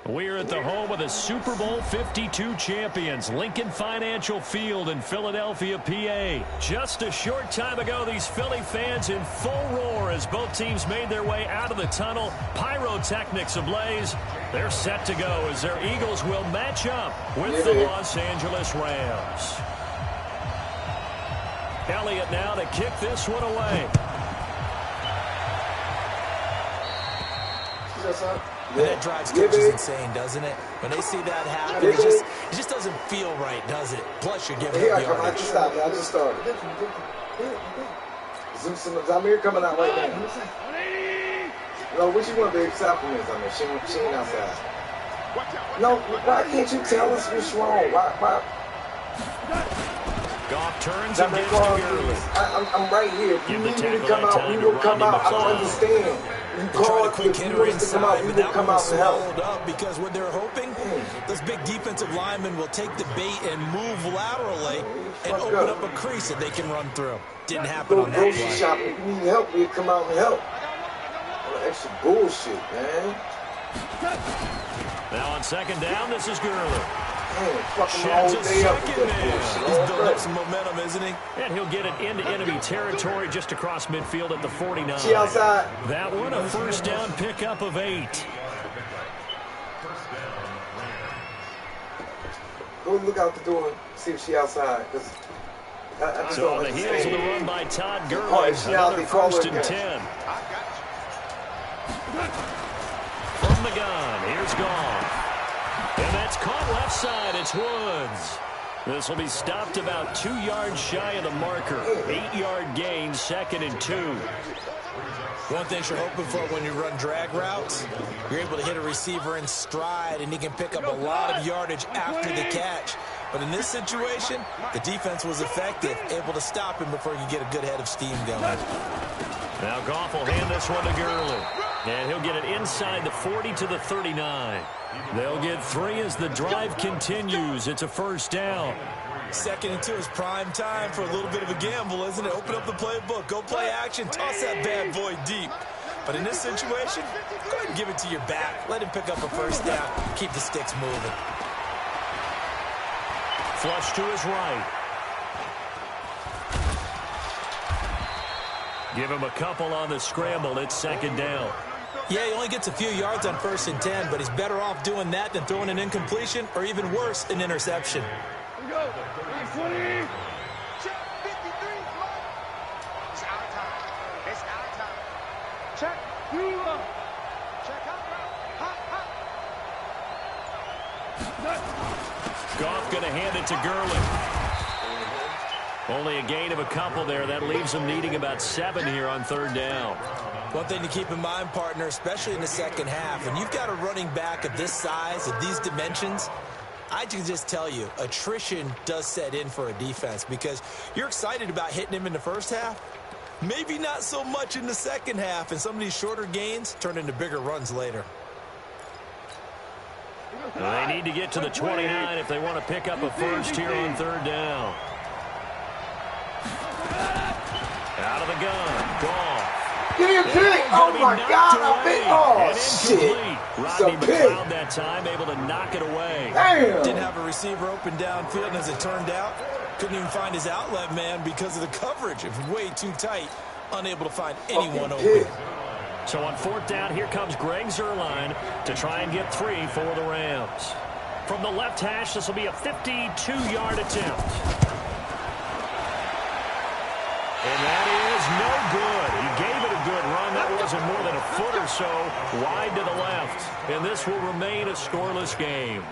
We're at the home of the Super Bowl 52 champions, Lincoln Financial Field in Philadelphia, PA. Just a short time ago, these Philly fans in full roar as both teams made their way out of the tunnel. Pyrotechnics ablaze. They're set to go as their Eagles will match up with the Los Angeles Rams. Elliott now to kick this one away. And that drives coaches insane, doesn't it? When they see that happen, it just doesn't feel right, does it? Plus, you're giving up yardage. I just started. Zamir coming out right now. No, what you want to be excited for me, Zamir? She ain't outside. No, why can't you tell us what's wrong? Why? Goff turns and gets to Gurley. I'm right here. If you need me to come out, we will come out. I don't understand. They're trying to quick hitter inside, but that one was swallowed up because what they're hoping, those big defensive linemen will take the bait and move laterally and open up a crease that they can run through. Didn't happen on that play. Shopping. If you need help, we'll come out and help. Extra bullshit, man. Now on second down, this is Gurley. Sheds a second man. He's building up some momentum, isn't he? And he'll get it into enemy territory just across midfield at the 49. She outside. That one a first down pickup of 8. Go look out the door and see if she outside. So on the heels of the run by Todd Gurley, another first and 10. From the gun, here's Goff. And that's caught left side. It's Woods. This will be stopped about 2 yards shy of the marker. 8-yard gain, 2nd and 2. One thing you're hoping for when you run drag routes, you're able to hit a receiver in stride, and he can pick up a lot of yardage after the catch. But in this situation, the defense was effective, able to stop him before he could get a good head of steam going. Now Goff will hand this one to Gurley. And he'll get it inside the 40 to the 39. They'll get 3 as the drive continues. It's a first down. 2nd and 2 is prime time for a little bit of a gamble, isn't it? Open up the playbook. Go play action. Toss that bad boy deep. But in this situation, go ahead and give it to your back. Let him pick up a first down. Keep the sticks moving. Flush to his right. Give him a couple on the scramble. It's 2nd down. Yeah, he only gets a few yards on 1st and 10, but he's better off doing that than throwing an incompletion or even worse, an interception. Here we go. 20. Check 53. It's our time. It's our time. Check. Check out. Hot. Goff going to hand it to Gurley. Only a gain of a couple there. That leaves them needing about 7 here on 3rd down. One thing to keep in mind, partner, especially in the second half, when you've got a running back of this size, of these dimensions, I can just tell you, attrition does set in for a defense because you're excited about hitting him in the first half. Maybe not so much in the second half, and some of these shorter gains turn into bigger runs later. They need to get to the 29 if they want to pick up a first here on 3rd down. Out of the gun, Goff. Give me a pick! Oh my God! I picked. Oh shit! Rodney McLeod that time able to knock it away. Damn! Didn't have a receiver open downfield, and as it turned out, couldn't even find his outlet man because of the coverage. It was way too tight, unable to find anyone open. So on 4th down, here comes Greg Zuerlein to try and get 3 for the Rams. From the left hash, this will be a 52-yard attempt. And that is no good. He gave it a good run. That wasn't more than a foot or so wide to the left. And this will remain a scoreless game.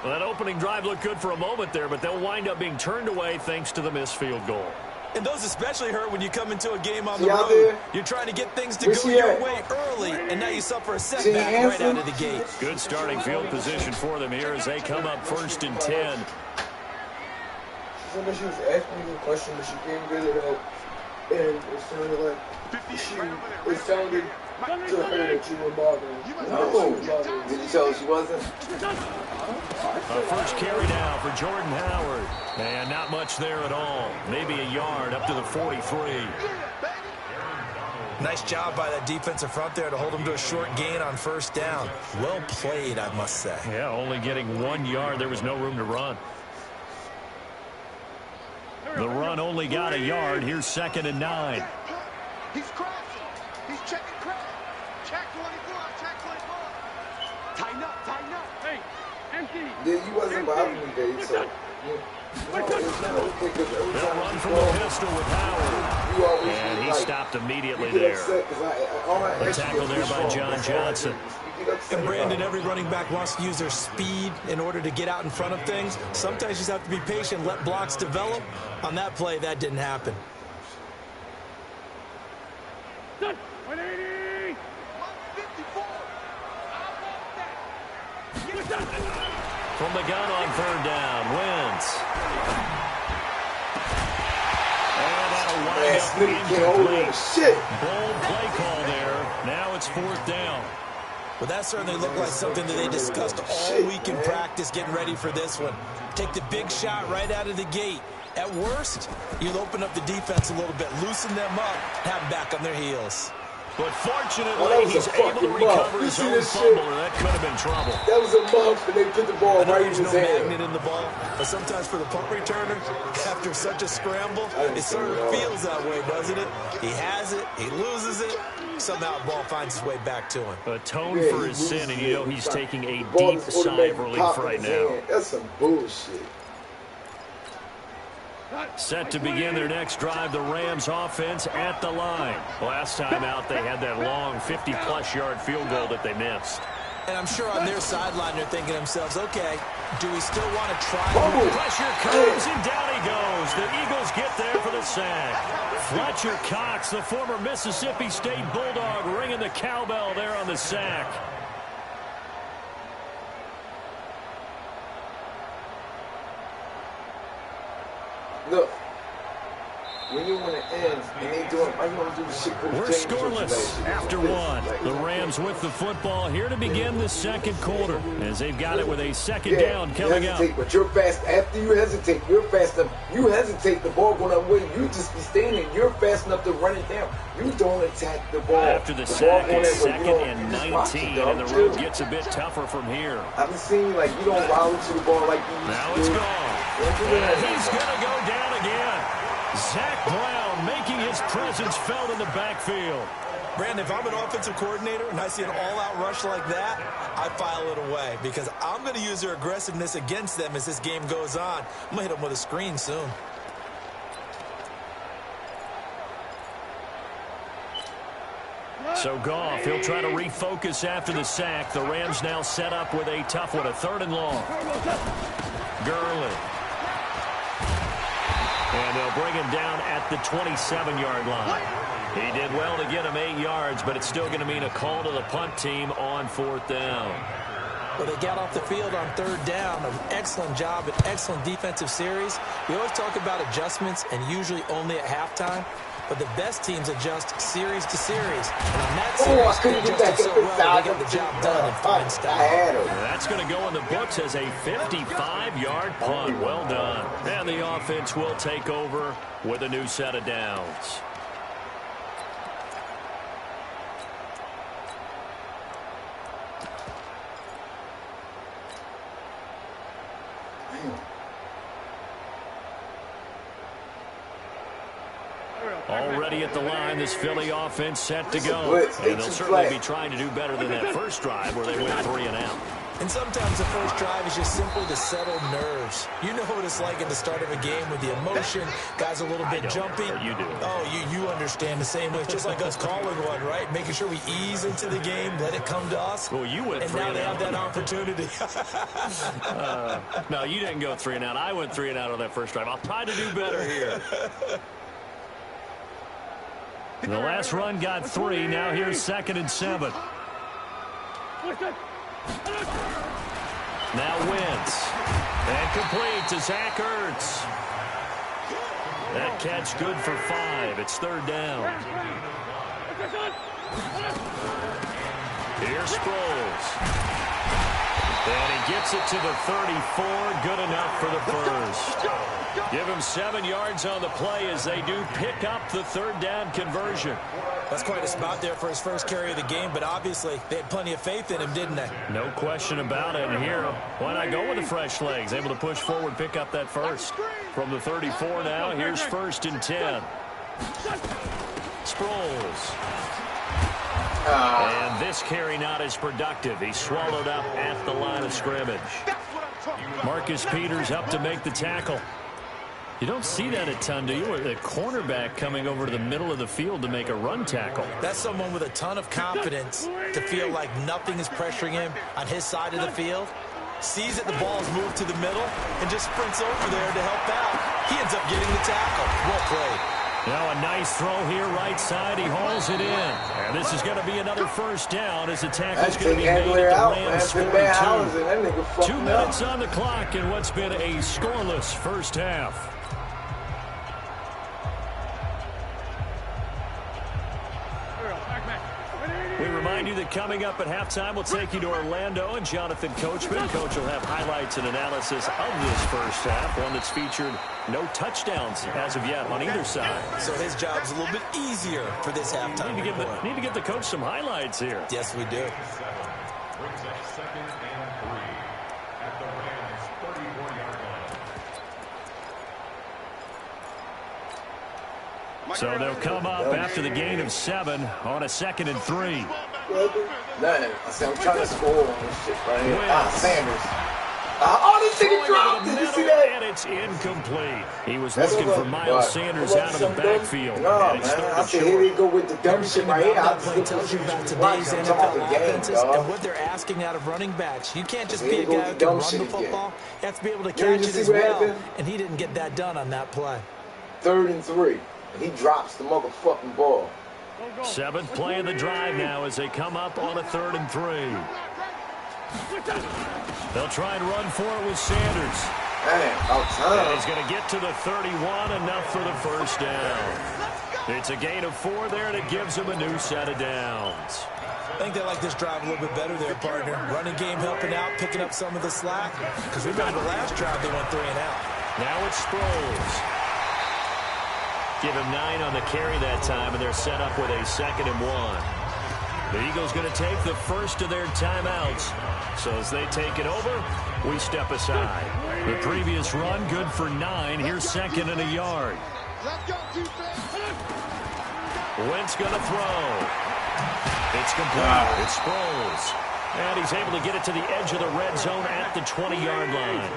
Well, that opening drive looked good for a moment there, but they'll wind up being turned away thanks to the missed field goal. And those especially hurt when you come into a game on the road. You're trying to get things to go your way early, and now you suffer a setback right out of the gate. Good starting field position for them here as they come up 1st and 10. She said that she was asking me a question, but she didn't really help. And it sounded like it sounded to her that you were bothering. No. Did you tell her she wasn't? A first carry now for Jordan Howard. And not much there at all. Maybe a yard up to the 43. Nice job by that defensive front there to hold him to a short gain on first down. Well played, I must say. Yeah, only getting 1 yard. There was no room to run. The run only got a yard. Here's 2nd and 9. He's crossing. He's checking crack. Check 24. Check 24. Tighten up. Tighten up. Hey, empty. Yeah, you wasn't bothering me, Dave, so... They'll run from the pistol with Howard. And he stopped immediately there. A tackle there by John Johnson. And Brandon, every running back wants to use their speed in order to get out in front of things. Sometimes you just have to be patient, let blocks develop. On that play, that didn't happen. 180. 154. From the gun on 3rd down, Wentz. And that'll wind up incomplete. Bold play call there. Now it's 4th down. Well, that certainly looked like something that they discussed all week in practice getting ready for this one. Take the big shot right out of the gate. At worst, you'll open up the defense a little bit, loosen them up, have them back on their heels. But fortunately, he's able to recover his own fumble, or that could have been trouble. That was a muff, and they put the ball right in his hand. There's no magnet in the ball, but sometimes for the punt returner, after such a scramble, it sort of feels that way, doesn't it? He has it, he loses it, somehow the ball finds its way back to him. Atone for his sin, and you know he's taking a deep sigh of relief right now. That's some bullshit. Set to begin their next drive, the Rams offense at the line. Last time out, they had that long 50-plus yard field goal that they missed. And I'm sure on their sideline they're thinking to themselves, okay, do we still want to try? Pressure comes, and down he goes. The Eagles get there for the sack. Fletcher Cox, the former Mississippi State Bulldog, ringing the cowbell there on the sack. Look, when you want to end and they doing, why you want to do the shit? We're scoreless after 1. The Rams with the football here to begin the 2nd quarter, as they've got it with a 2nd down coming up. But you're fast. After you hesitate, you're fast enough. You hesitate, the ball going away. You just be standing. You're fast enough to run it down. You don't attack the ball. After the sack, it's 2nd and 19, and the road gets a bit tougher from here. I've seen like you don't rally to the ball like you used to. Now it's gone. And he's going to go down again. Zach Brown making his presence felt in the backfield. Brandon, if I'm an offensive coordinator and I see an all-out rush like that, I file it away because I'm going to use their aggressiveness against them as this game goes on. I'm going to hit them with a screen soon. So Goff, he'll try to refocus after the sack. The Rams now set up with a tough one, a 3rd and long. Gurley. And they'll bring him down at the 27-yard line. He did well to get him 8 yards, but it's still going to mean a call to the punt team on 4th down. Well, they got off the field on 3rd down. An excellent job, an excellent defensive series. We always talk about adjustments and usually only at halftime. But the best teams adjust series to series. And on that series, they adjusted so well, they got the job done in fine style. That's going to go in the books as a 55-yard punt. Well done. And the offense will take over with a new set of downs. Already at the line, this Philly offense set to go. And they'll certainly be trying to do better than that first drive where they went 3 and out. And sometimes the first drive is just simply to settle nerves. You know what it's like at the start of a game with the emotion. Guys a little bit jumpy. You do. Oh, you understand the same way. It's just like us calling one, right? Making sure we ease into the game, let it come to us. Well, you went 3 and out. And now they have that opportunity. No, you didn't go 3 and out. I went 3 and out on that first drive. I'll try to do better here. The last run got 3. Now here's 2nd and 7. Now Wentz. And complete to Zach Ertz. That catch good for 5. It's 3rd down. Here's Sproles. And he gets it to the 34. Good enough for the first. Give him 7 yards on the play as they do pick up the third down conversion. That's quite a spot there for his first carry of the game, but obviously they had plenty of faith in him, didn't they? No question about it. And here, why not go with the fresh legs? Able to push forward, pick up that first. From the 34 now, here's 1st and 10. Sproles. And this carry not as productive. He swallowed up at the line of scrimmage. Marcus Peters up to make the tackle. You don't see that a ton, do you? A cornerback coming over to the middle of the field to make a run tackle. That's someone with a ton of confidence to feel like nothing is pressuring him on his side of the field. Sees that the ball's moved to the middle and just sprints over there to help out. He ends up getting the tackle. Well played. Now a nice throw here, right side. He hauls it in. And this is going to be another first down as the tackle's going to be made at the Rams 42. 2 minutes on the clock in what's been a scoreless first half. We remind you that coming up at halftime, we'll take you to Orlando and Jonathan Coachman. Coach will have highlights and analysis of this first half, one that's featured no touchdowns as of yet on either side. So his job's a little bit easier for this halftime. Need to give the coach some highlights here. Yes, we do. Brings up 2nd and 3 at the Rams 34-yard line. So they'll come up after the gain of 7 on a 2nd and 3. Nothing. I said, I'm trying to score on this shit right here. Sanders. Oh, this nigga dropped. Did you see that? And it's incomplete. He was looking for Miles Sanders out of the backfield. No, man. I said, here we go with the dumb shit right here. That play tells you about today's NFL offenses and what they're asking out of running backs. You can't just be a guy who can run the football. You have to be able to catch it as well. And he didn't get that done on that play. 3rd and 3. He drops the motherfucking ball. 7th play of the drive now as they come up on a 3rd and 3. They'll try and run for it with Sanders. And he's going to get to the 31, enough for the first down. It's a gain of 4 there, and it gives them a new set of downs. I think they like this drive a little bit better there, partner. Running game helping out, picking up some of the slack. Because remember the last drive, they went 3 and out. Now it's Sproles. Give him 9 on the carry that time, and they're set up with a 2nd and 1. The Eagles going to take the first of their timeouts. So as they take it over, we step aside. The previous run, good for 9. Here's 2nd and a yard. Wentz going to throw. It's complete. It's Sproles. And he's able to get it to the edge of the red zone at the 20-yard line.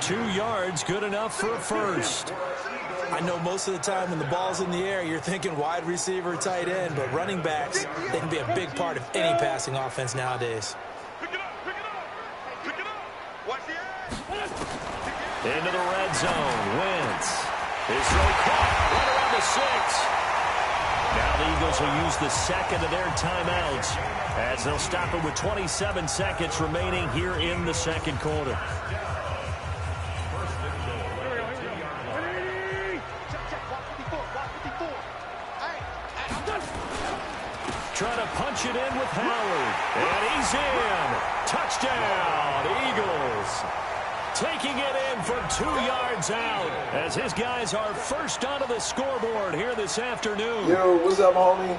2 yards, good enough for a first. I know most of the time when the ball's in the air, you're thinking wide receiver, tight end, but running backs, they can be a big part of any passing offense nowadays. Into the red zone. Wentz. His throw caught right around the 6. Now the Eagles will use the 2nd of their timeouts as they'll stop it with 27 seconds remaining here in the 2nd quarter. Trying to punch it in with Howard. And he's in. Touchdown, Eagles. Taking it in for 2 yards out as his guys are first onto the scoreboard here this afternoon. Yo, what's up, homie?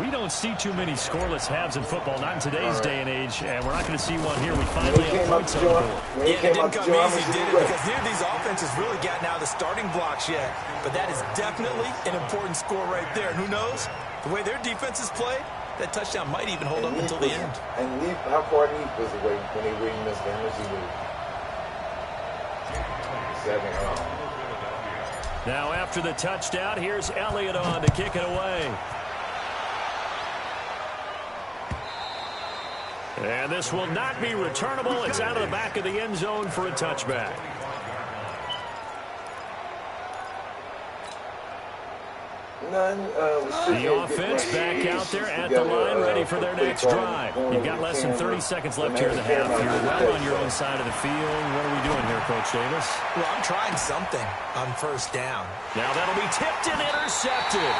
We don't see too many scoreless halves in football, not in today's day and age, and we're not going to see one here. We finally have points on the board. Yeah, it didn't come easy, did it? Because neither of these offenses really gotten out of the starting blocks yet. But that is definitely an important score right there. And who knows? The way their defenses played, that touchdown might even hold up until the end. And how far Neef was away when he really missed him? Was he really? 7. Now after the touchdown, here's Elliott on to kick it away. And this will not be returnable. It's out of the back of the end zone for a touchback. The offense back out there at the line, ready for their next drive. You've got less than 30 seconds left here in the half. You're well on your own side of the field. What are we doing here, Coach Davis? Well, I'm trying something on first down. Now that'll be tipped and intercepted.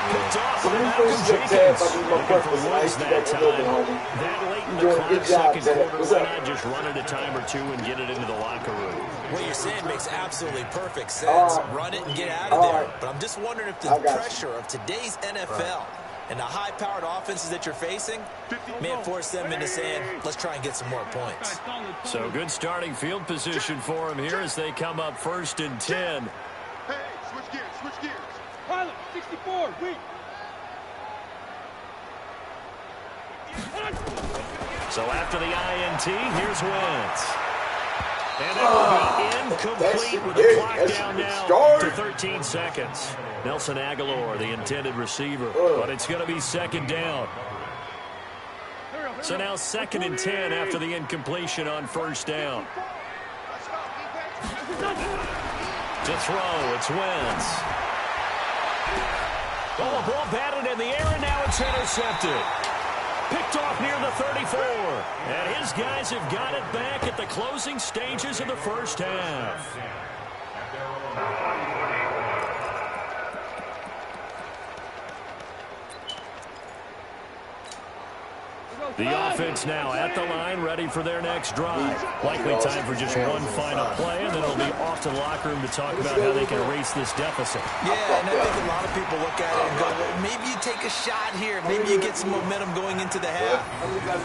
Picked off So by let me Malcolm finish your tab Jenkins. if I do my Looking for breakfast. I Woods used to that that little bit, time. homie. That late in You're the doing a good clock, job, second Ted. quarter, What's why up? not just run it a time or two and get it into the locker room? What you're saying makes absolutely perfect sense. All right. Run it and get out of All there. right. But I'm just wondering if the I got you. pressure of today's NFL and the high-powered offenses that you're facing may force them into saying, let's try and get some more points. So good starting field position for him here as they come up 1st and 10. Hey, switch gears, switch gears. Pilot, 64, wait. So after the INT, here's Wentz. And that will be incomplete with the clock down now to 13 seconds. Nelson Aguilar, the intended receiver, but it's going to be 2nd down. So now 2nd and 10 after the incompletion on 1st down. To throw, it's Wentz. Oh, the ball batted in the air, and now it's intercepted. Picked off near the 34. And his guys have got it back at the closing stages of the 1st half. The offense now at the line, ready for their next drive. Likely time for just one final play, and then it'll be off to the locker room to talk about how they can erase this deficit. Yeah, and I think a lot of people look at it and go, well, maybe you take a shot here. Maybe you get some momentum going into the half.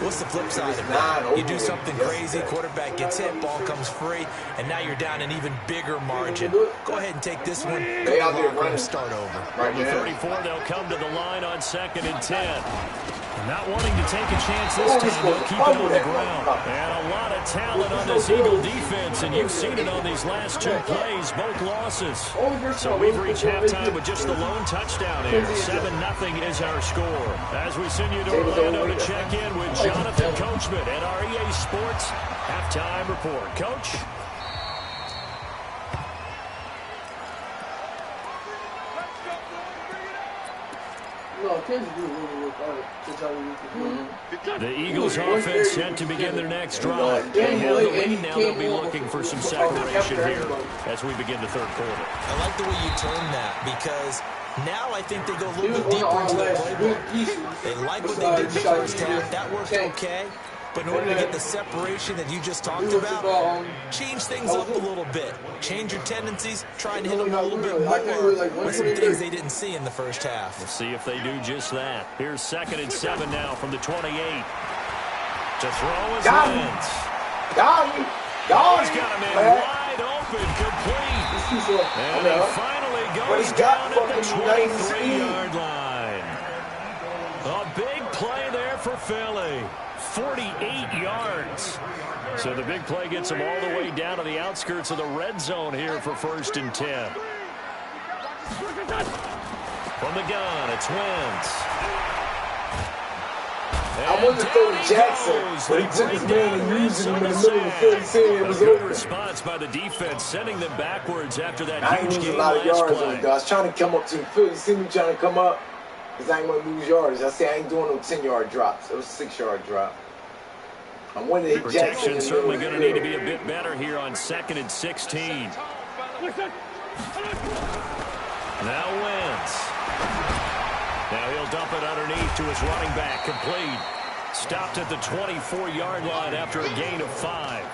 What's the flip side of that? You do something crazy, quarterback gets hit, ball comes free, and now you're down an even bigger margin. Go ahead and take this one, go to the locker room and start over. From the 34, they'll come to the line on 2nd and 10. Not wanting to take a chance this time, they'll keep it on the ground. And a lot of talent on this Eagle defense, and you've seen it on these last 2 plays, both losses. So we've reached halftime with just the lone touchdown here. 7-0 is our score. As we send you to Orlando to check in with Jonathan Coachman at our EA Sports Halftime Report. Coach? The Eagles offense set to begin their next drive. They have the lead now. They'll be looking for some separation here as we begin the 3rd quarter. I like the way you term that because now I think they go a little bit deeper into the playbook. They like what they did in the 1st half. That worked okay. But in order to get the separation that you just talked about, change things up a little bit. Change your tendencies, try and hit them a little bit more with some things they didn't see in the 1st half. We'll see if they do just that. Here's 2nd and 7 now from the 28. To throw is Wentz. He's got him in wide open, complete. And he finally goes down at the 23-yard line. A big play there for Philly. 48 yards. So the big play gets them all the way down to the outskirts of the red zone here for 1st and 10. From the gun, it's Wentz. I wanted to throw to Jackson, but he took his man and used him in the middle of the field. He said it was Good open. response by the defense, sending them backwards after that I ain't huge losing game a lot of last yards play. on it, though. I was trying to come up to the field. You see me trying to come up because I ain't going to lose yards. I said I ain't doing no 10-yard drops. It was a 6-yard drop. I'm wanting to hit Jackson. Protection certainly going to need to be a bit better here on 2nd and 16. Now Wentz. Now he'll dump it underneath to his running back, complete. Stopped at the 24-yard line after a gain of 5.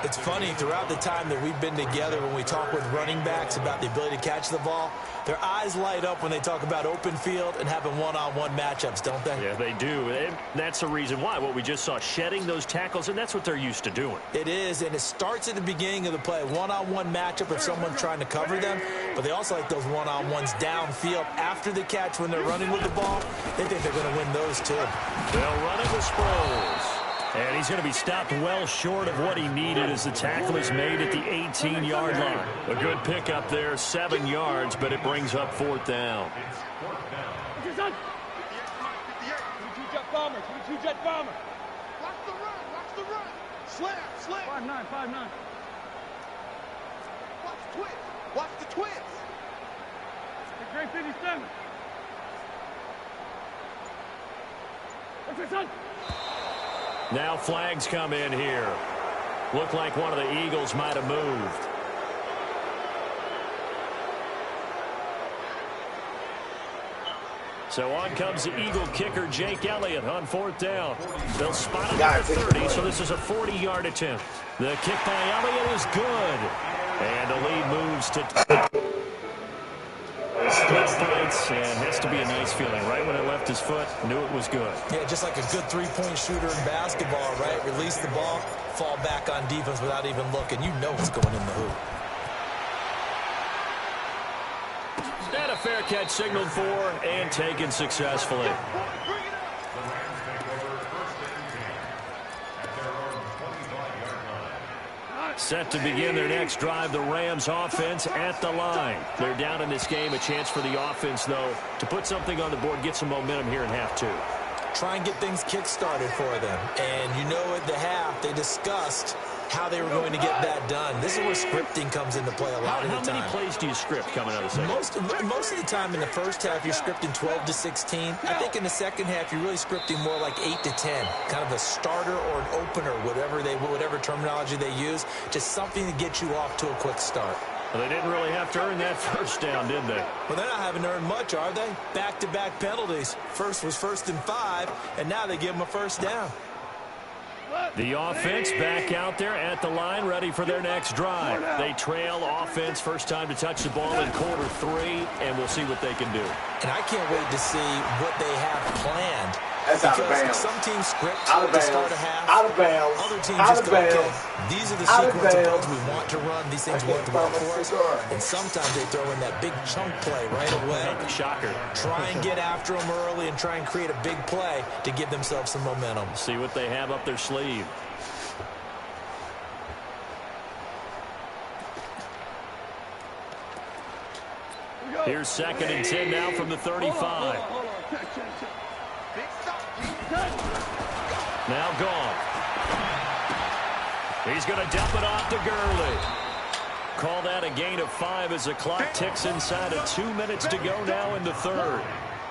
It's funny, throughout the time that we've been together, when we talk with running backs about the ability to catch the ball, their eyes light up when they talk about open field and having one-on-one matchups, don't they? Yeah, they do. And that's the reason why. What we just saw, shedding those tackles, and that's what they're used to doing. It is, and it starts at the beginning of the play. One-on-one matchup if someone's trying to cover them, but they also like those one-on-ones downfield after the catch when they're running with the ball. They think they're going to win those, too. They'll run it with Sproles. And he's going to be stopped well short of what he needed as the tackle is made at the 18-yard line. A good pickup there, 7 yards, but it brings up 4th down. 22-jet bomber, 22-jet bomber. Watch the run, watch the run. Slam, slam. 5'9", 5'9". Watch the twist, watch the twist. The great 57. What's your son? Now flags come in here. Looked like one of the Eagles might have moved. So on comes the Eagle kicker, Jake Elliott, on 4th down. They'll spot him at the 30, so this is a 40-yard attempt. The kick by Elliott is good. And the lead moves to split points, and has to be a nice feeling. Right when it left his foot, knew it was good. Yeah, just like a good three-point shooter in basketball, right? Release the ball, fall back on defense without even looking. You know it's going in the hoop. And a fair catch signaled for and taken successfully. Set to begin their next drive, the Rams offense at the line. They're down in this game. A chance for the offense, though, to put something on the board, get some momentum here in half 2. Try and get things kick-started for them. And you know at the half, they discussed how they were going to get that done. This is where scripting comes into play a lot of the time. How many plays do you script coming out of the second? Most of the time in the first half, you're scripting 12 to 16. I think in the second half, you're really scripting more like 8 to 10. Kind of a starter or an opener, whatever terminology they use. Just something to get you off to a quick start. Well, they didn't really have to earn that first down, did they? Well, they're not having to earn much, are they? Back-to-back penalties. First was 1st and 5, and now they give them a first down. The offense back out there at the line, ready for their next drive. They trail offense, first time to touch the ball in quarter 3, and we'll see what they can do. And I can't wait to see what they have planned. That's out of bounds. Some teams script out of to bounds. start a half. Out of bounds. Other teams out just of go, bounds. okay, these are the out sequence of bounds. plays we want to run. These things work well for us. And sometimes they throw in that big chunk play right away. Shocker. Try and get after them early and try and create a big play to give themselves some momentum. See what they have up their sleeve. Here's 2nd and 10 now from the 35. Now gone. He's going to dump it off to Gurley. Call that a gain of 5 as the clock ticks inside of 2 minutes to go now in the 3rd.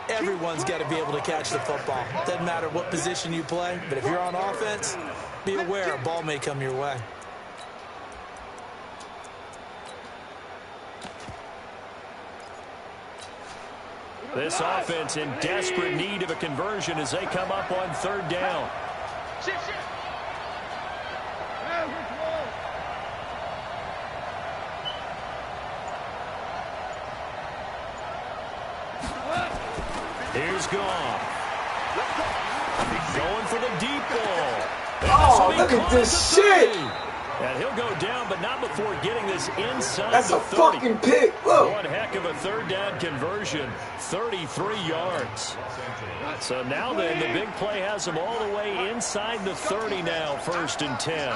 Everyone's got to be able to catch the football. Doesn't matter what position you play, but if you're on offense, be aware a ball may come your way. This offense in desperate need of a conversion as they come up on 3rd down. Here's Goff. Going for the deep ball. Oh, look at this shit. And he'll go down, but not before getting this inside That's the a 30. fucking pick. Look. One heck of a 3rd down conversion. 33 yards. So now then, the big play has them all the way inside the 30 now, 1st and 10.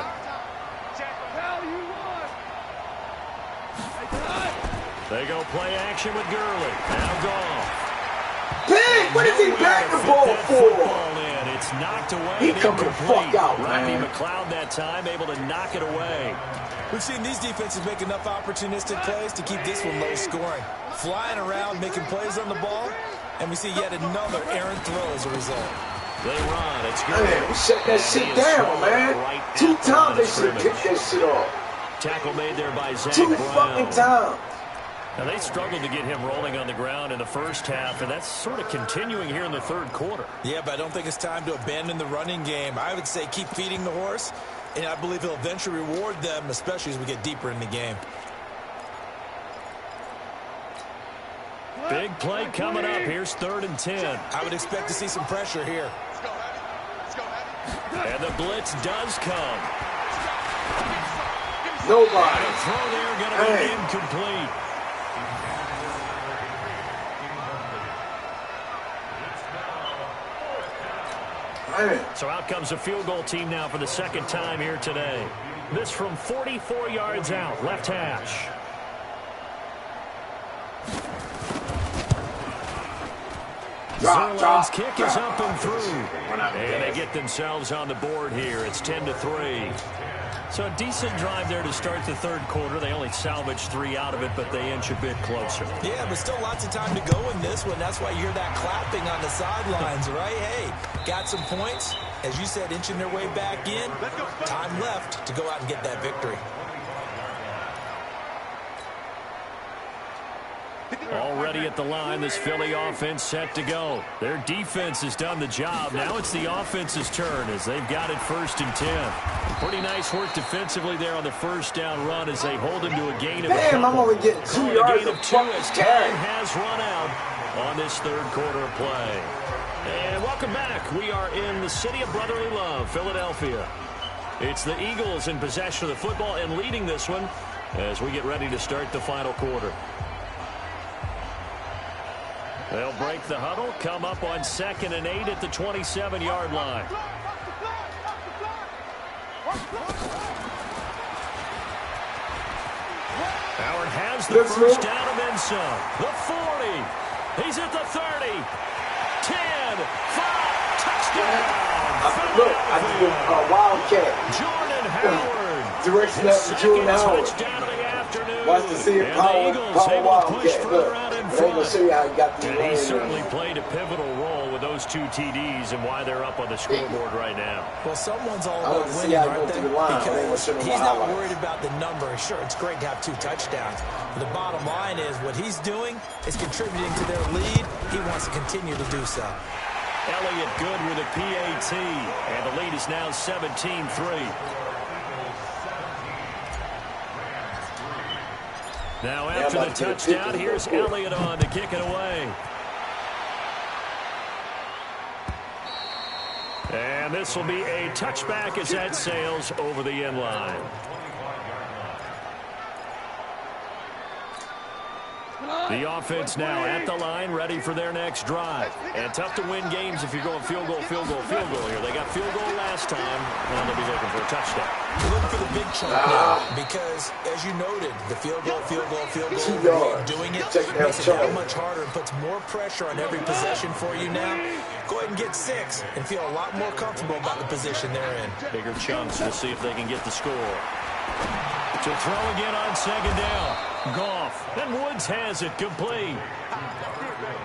They go play action with Gurley. Now Goff. Pick! What is he back the ball for? It's knocked away. He come the fuck out, Rodney man. McLeod that time able to knock it away. We've seen these defenses make enough opportunistic plays to keep this one low scoring. Flying around, making plays on the ball, and we see yet another errant throw as a result. They run. It's good. Man, we shut that shit down, man. Right 2 times they should scrimmage. kick that shit off. Tackle made there by Zach 2 Brown. fucking times. Now, they struggled to get him rolling on the ground in the first half, and that's sort of continuing here in the 3rd quarter. Yeah, but I don't think it's time to abandon the running game. I would say keep feeding the horse, and I believe he'll eventually reward them, especially as we get deeper in the game. Big play coming up. Here's 3rd and 10. I would expect to see some pressure here. And the blitz does come. Nobody. The throw there going to be incomplete. So out comes a field goal team now for the 2nd time here today. This from 44 yards out, left hash. Zerline's kick is up and through. And they get themselves on the board here. It's 10-3. So a decent drive there to start the 3rd quarter. They only salvaged 3 out of it, but they inch a bit closer. Yeah, but still lots of time to go in this one. That's why you hear that clapping on the sidelines, right? Hey, got some points. As you said, inching their way back in. Time left to go out and get that victory. All already at the line. This Philly offense set to go. Their defense has done the job. Now it's the offense's turn as they've got it 1st and 10. Pretty nice work defensively there on the first down run as they hold him to a gain of a couple. I'm only getting 2 yards gain of 2 as time has run out on this third quarter of play. And welcome back. We are in the city of brotherly love, Philadelphia. It's the Eagles in possession of the football and leading this one as we get ready to start the final quarter. They'll break the huddle, come up on 2nd and 8 at the 27-yard line. Howard has the first down and then some. The 40. He's at the 30. 10, 5, touchdown. Look, I did a wildcat. Jordan Howard. Direction up to Jordan Howard. Touchdown of the afternoon. Watch to see if Power Wildcat. Look, I'm going to show you how he got the And he certainly played a pivotal role with those 2 TDs and why they're up on the scoreboard right now. Well, someone's all about winning, aren't they? Because he's not worried about the number. Sure, it's great to have 2 touchdowns. But the bottom line is what he's doing is contributing to their lead. He wants to continue to do so. Elliott good with a PAT, and the lead is now 17-3. Now after the touchdown, here's Elliott on to kick it away. And this will be a touchback as that sails over the end line. The offense now at the line, ready for their next drive. And tough to win games if you're going field goal, field goal, field goal here. They got field goal last time, and they'll be looking for a touchdown. You're looking for the big chunk now because, as you noted, the field goal, doing it makes it that much harder and puts more pressure on every possession for you now. Go ahead and get 6 and feel a lot more comfortable about the position they're in. Bigger chunks. We'll see if they can get the score. To throw again on 2nd down. Goff. And Woods has it complete.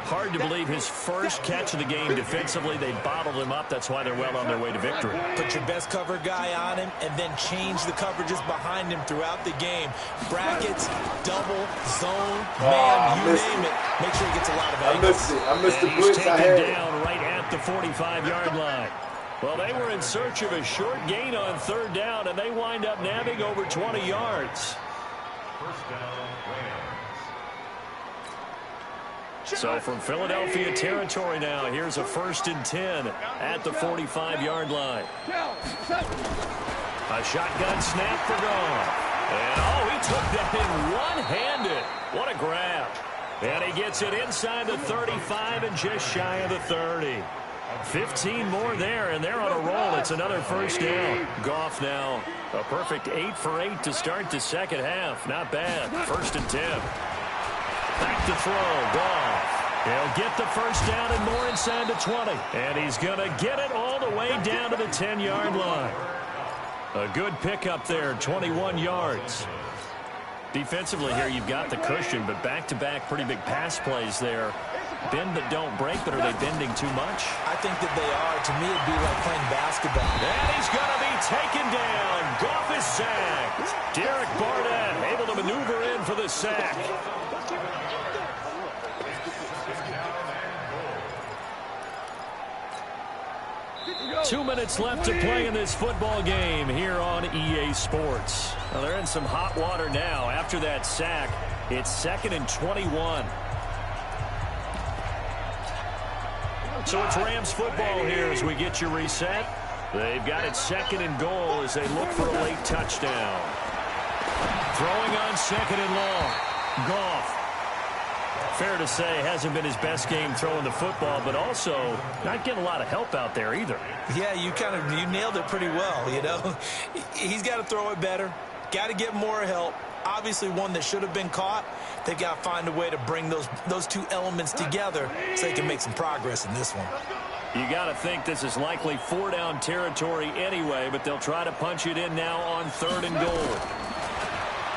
Hard to believe his first catch of the game defensively. They bottled him up. That's why they're well on their way to victory. Put your best cover guy on him and then change the coverages behind him throughout the game. Brackets, double, zone, man, you name it. Make sure he gets a lot of angles. I missed the He's blitz. taken down right at the 45-yard line. Well, they were in search of a short gain on 3rd down, and they wind up nabbing over 20 yards. First down, Rams. So from Philadelphia territory now, here's a 1st and 10 at the 45-yard line. A shotgun snap for Goff. And, he took that in one-handed. What a grab. And he gets it inside the 35 and just shy of the 30. 15 more there, and they're on a roll. It's another 1st down. Goff now a perfect 8 for 8 to start the second half. Not bad. 1st and 10. Back to throw. Goff. He'll get the 1st down and more inside the 20. And he's going to get it all the way down to the 10-yard line. A good pickup there, 21 yards. Defensively here, you've got the cushion, but back-to-back pretty big pass plays there. Bend but don't break, but are they bending too much? I think that they are. To me, it'd be like playing basketball. And he's going to be taken down. Goff is sacked. Derek Barnett able to maneuver in for the sack. Two minutes left to play in this football game here on EA Sports. Well, they're in some hot water now. After that sack, it's 2nd and 21. So it's Rams football here as we get you reset. They've got it 2nd and goal as they look for a late touchdown. Throwing on 2nd and long. Goff. Fair to say, hasn't been his best game throwing the football, but also not getting a lot of help out there either. Yeah, you nailed it pretty well, you know. He's got to throw it better. Got to get more help. Obviously one that should have been caught. They've got to find a way to bring those 2 elements together so they can make some progress in this one. You got to think this is likely 4-down territory anyway, but they'll try to punch it in now on 3rd and goal.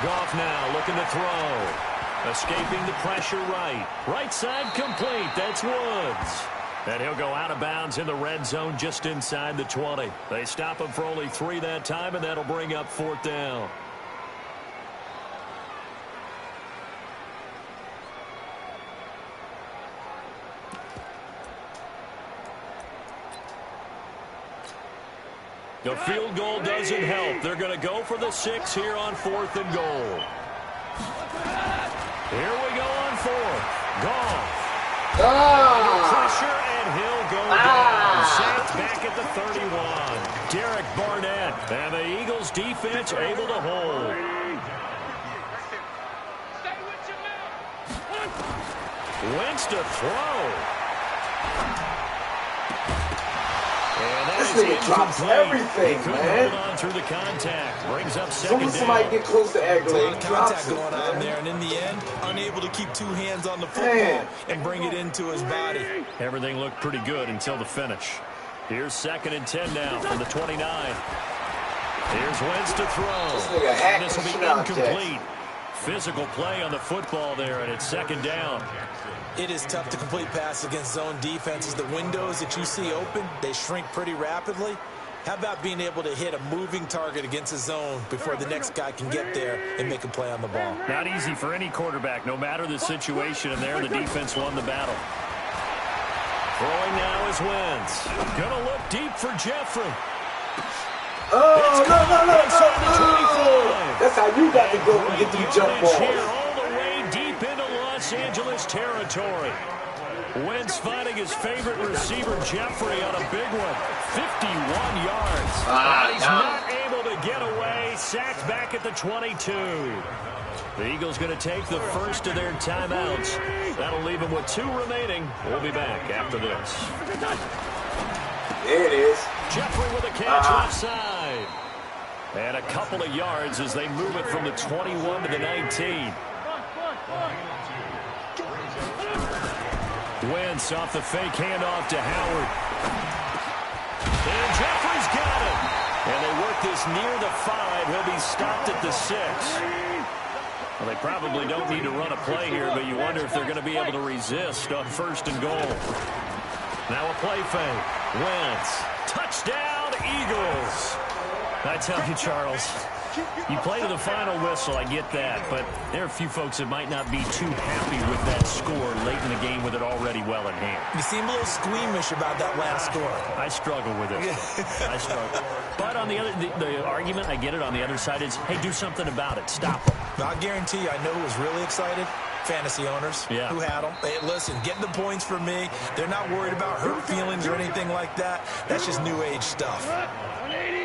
Goff now looking to throw. Escaping the pressure right. Right side complete. That's Woods. And he'll go out of bounds in the red zone just inside the 20. They stop him for only 3 that time, and that'll bring up 4th down. The field goal doesn't help. They're going to go for the 6 here on 4th and goal. Here we go on 4th. Goff. Pressure, and he'll go down. Saints back at the 31. Derek Barnett. And the Eagles defense able to hold. Wentz to throw. This nigga drops everything, man. Hold on through the contact. Brings up As soon second as somebody down. get close to Aguilar, he drops Contact it, going on man. there, and in the end, unable to keep 2 hands on the football and bring it into his body. Everything looked pretty good until the finish. Here's 2nd and 10 now from the 29. Here's Wentz to throw. This nigga hacked And this will the be shit out of incomplete. Physical play on the football there, and it's 2nd down. It is tough to complete pass against zone defenses. The windows that you see open, they shrink pretty rapidly. How about being able to hit a moving target against a zone before the next guy can get there and make a play on the ball? Not easy for any quarterback, no matter the situation, and there the defense won the battle. Throwing now is Wentz. Gonna look deep for Jeffrey. No. Inside the 25. That's how you got to go and get them jump balls. Here all the way deep into Los Angeles territory. Wentz finding his favorite receiver, Jeffrey, on a big one. 51 yards. And he's not able to get away. Sacked back at the 22. The Eagles going to take the first of their timeouts. That'll leave them with 2 remaining. We'll be back after this. There it is. Jeffrey with a catch left side. And a couple of yards as they move it from the 21 to the 19. Wentz off the fake handoff to Howard. And Jeffrey's got it. And they work this near the 5. He'll be stopped at the 6. Well, they probably don't need to run a play here, but you wonder if they're going to be able to resist on 1st and goal. Now a play fake. Wentz. Touchdown, Eagles. I tell you, Charles, you play to the final whistle, I get that, but there are a few folks that might not be too happy with that score late in the game with it already well in hand. You seem a little squeamish about that last score. I struggle with it. I struggle. But on the other, the argument, I get it, on the other side is, hey, do something about it. Stop them. I guarantee you, I know who was really excited. Fantasy owners who had them. Hey, listen, getting the points for me. They're not worried about hurt feelings or anything like that. That's just new age stuff.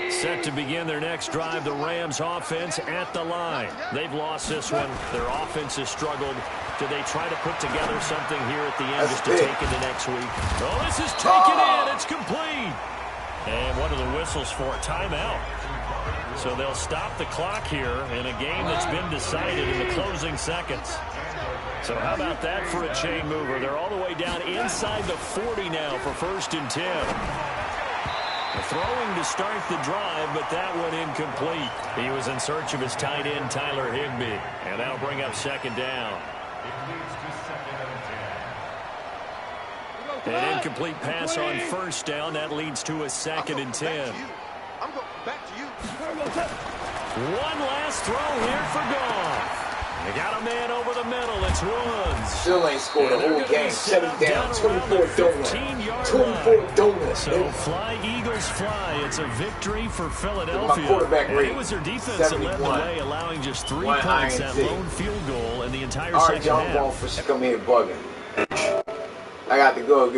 Set to begin their next drive, the Rams offense at the line. They've lost this one. Their offense has struggled. Do they try to put together something here at the end just to take into next week? Oh, this is taken in. It's complete. And what are the whistles for? Timeout. So they'll stop the clock here in a game that's been decided in the closing seconds. So how about that for a chain mover? They're all the way down inside the 40 now for 1st and 10. Throwing to start the drive, but that one incomplete. He was in search of his tight end, Tyler Higbee. And that'll bring up 2nd down. An incomplete pass on 1st down. That leads to a 2nd and 10. I'm going back to you. One last throw here for Goff. They got a man over the middle. It's Woods. Still ain't scored a whole game. Shut him down. 24 donuts. 24 donuts. So fly, Eagles, fly. It's a victory for Philadelphia. My quarterback And rate, it was their defense that led the 71. way, allowing just 3 One points, that INT. lone field goal in the entire All right, second John half. Ball for come here bugging. I got to go get